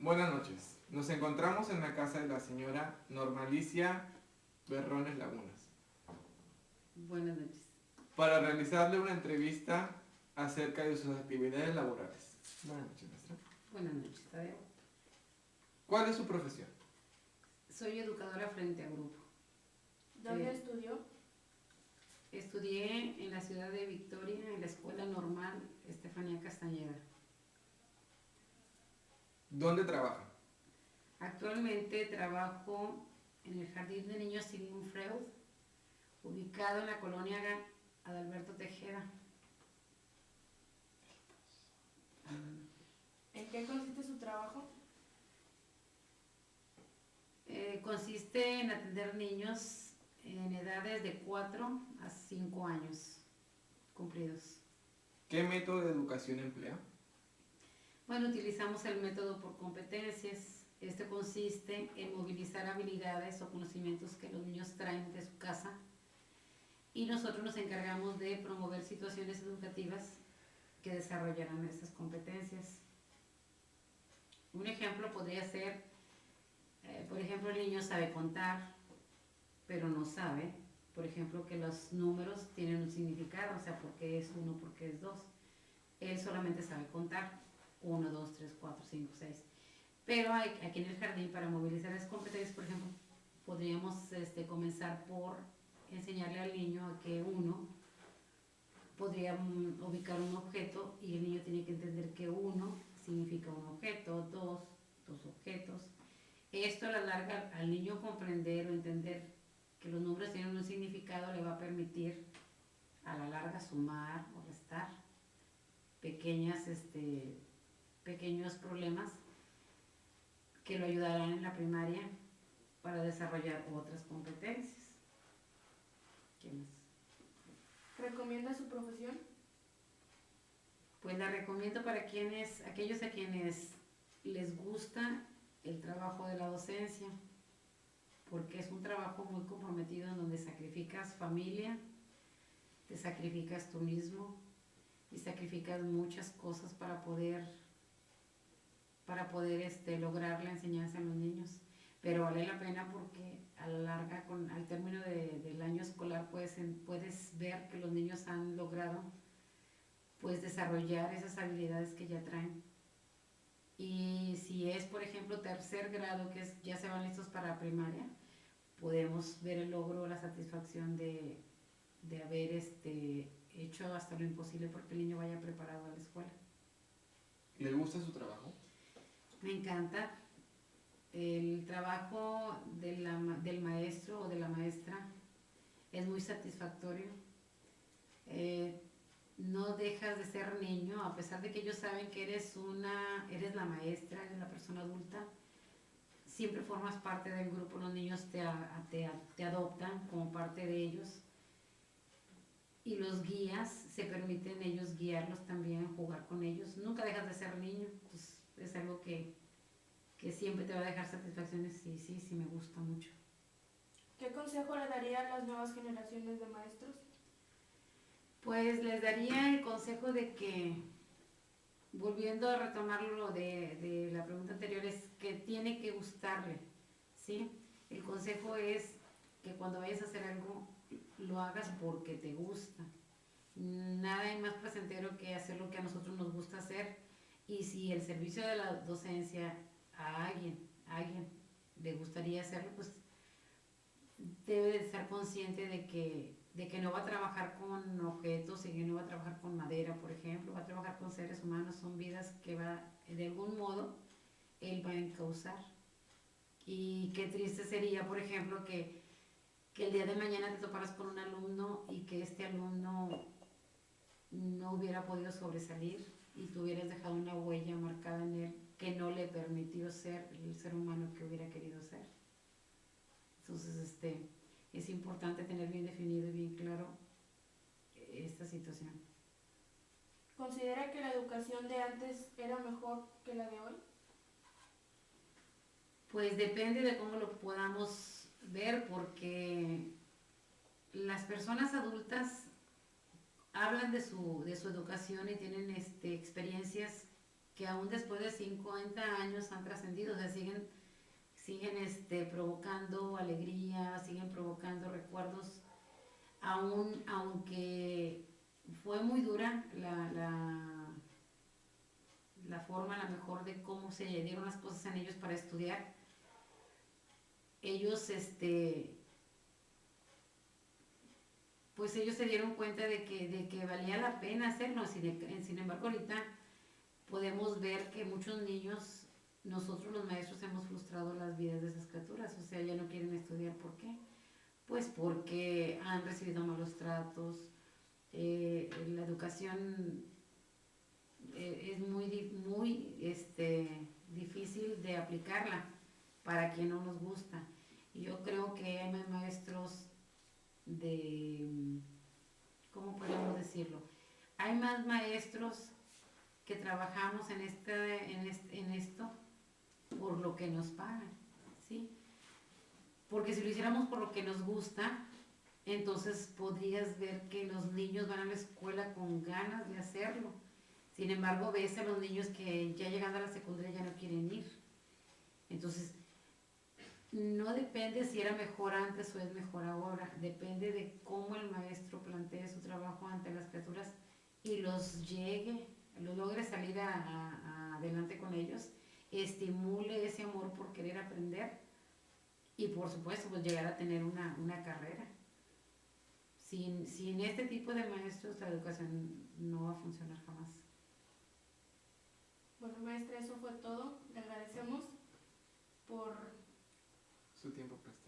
Buenas noches. Nos encontramos en la casa de la señora Normalicia Berrones Lagunas Buenas noches. para realizarle una entrevista acerca de sus actividades laborales. Buenas noches, maestra. Buenas noches, Tadeo. ¿Cuál es su profesión? Soy educadora frente a grupo. ¿Dónde estudió? Estudié en la ciudad de Victoria, en la Escuela Normal Estefanía Castañeda. ¿Dónde trabaja? Actualmente trabajo en el Jardín de Niños Sigmund Freud, ubicado en la colonia Adalberto Tejeda. ¿En qué consiste su trabajo? Consiste en atender niños en edades de 4 a 5 años cumplidos. ¿Qué método de educación emplea? Bueno, utilizamos el método por competencias. Este consiste en movilizar habilidades o conocimientos que los niños traen de su casa y nosotros nos encargamos de promover situaciones educativas que desarrollarán estas competencias. Un ejemplo podría ser, por ejemplo, el niño sabe contar, pero no sabe, por ejemplo, que los números tienen un significado, o sea, por qué es 1, por qué es 2. Él solamente sabe contar 1, 2, 3, 4, 5, 6. Pero aquí en el jardín, para movilizar las competencias, por ejemplo, podríamos comenzar por enseñarle al niño a que uno podría ubicar un objeto y el niño tiene que entender que uno significa un objeto, dos objetos. Esto a la larga al niño comprender o entender que los números tienen un significado le va a permitir a la larga sumar o restar pequeños problemas que lo ayudarán en la primaria para desarrollar otras competencias. ¿Qué más? ¿Recomienda su profesión? Pues la recomiendo para aquellos a quienes les gusta el trabajo de la docencia, porque es un trabajo muy comprometido en donde sacrificas familia, te sacrificas tú mismo y sacrificas muchas cosas para poder lograr la enseñanza a los niños. Pero vale la pena porque a la larga, al término del año escolar, puedes ver que los niños han logrado pues desarrollar esas habilidades que ya traen. Y si es, por ejemplo, tercer grado, ya se van listos para primaria, podemos ver el logro, la satisfacción de haber hecho hasta lo imposible porque el niño vaya preparado a la escuela. ¿Le gusta su trabajo? Me encanta. El trabajo del maestro o de la maestra es muy satisfactorio. No dejas de ser niño, a pesar de que ellos saben que eres la maestra, eres la persona adulta, siempre formas parte del grupo, los niños te adoptan como parte de ellos y los guías, se permiten ellos guiarlos también, jugar con ellos, nunca dejas de ser niño, pues es algo que siempre te va a dejar satisfacciones y sí me gusta mucho. ¿Qué consejo le daría a las nuevas generaciones de maestros? Pues les daría el consejo de que, volviendo a retomarlo de la pregunta anterior, es que tiene que gustarle, ¿sí? El consejo es que cuando vayas a hacer algo, lo hagas porque te gusta. Nada hay más placentero que hacer lo que a nosotros nos gusta hacer. Y si el servicio de la docencia a alguien le gustaría hacerlo, pues debe de estar consciente de que no va a trabajar con objetos y que no va a trabajar con madera, por ejemplo, va a trabajar con seres humanos, son vidas que de algún modo, él va a encauzar. Y qué triste sería, por ejemplo, que el día de mañana te toparas con un alumno y que este alumno no hubiera podido sobresalir y tú hubieras dejado una huella marcada en él que no le permitió ser el ser humano que hubiera querido ser. Entonces, es importante tener bien definido y bien claro esta situación. ¿Considera que la educación de antes era mejor que la de hoy? Pues depende de cómo lo podamos ver, porque las personas adultas hablan de su educación y tienen experiencias que aún después de 50 años han trascendido, o sea, siguen provocando alegría, siguen provocando recuerdos, aunque fue muy dura la forma, a lo mejor, de cómo se dieron las cosas en ellos para estudiar. Ellos, pues ellos se dieron cuenta de que valía la pena hacerlo. Sin embargo, ahorita podemos ver que muchos niños, nosotros los maestros, hemos frustrado las vidas de esas criaturas. O sea, ya no quieren estudiar. ¿Por qué? Pues porque han recibido malos tratos. La educación es muy difícil de aplicarla para quien no nos gusta. Y yo creo que hay más maestros ¿cómo podemos decirlo? Hay más maestros que trabajamos en esto por lo que nos pagan, ¿sí? Porque si lo hiciéramos por lo que nos gusta, entonces podrías ver que los niños van a la escuela con ganas de hacerlo. Sin embargo, ves a los niños que ya llegando a la secundaria ya no quieren ir. Entonces, no depende si era mejor antes o es mejor ahora, depende de cómo el maestro plantee su trabajo ante las criaturas y los logre salir adelante con ellos, estimule ese amor por querer aprender y, por supuesto, pues llegar a tener una carrera. Sin este tipo de maestros, la educación no va a funcionar jamás. Bueno, maestra, eso fue todo. Le agradecemos por Su tiempo prestado.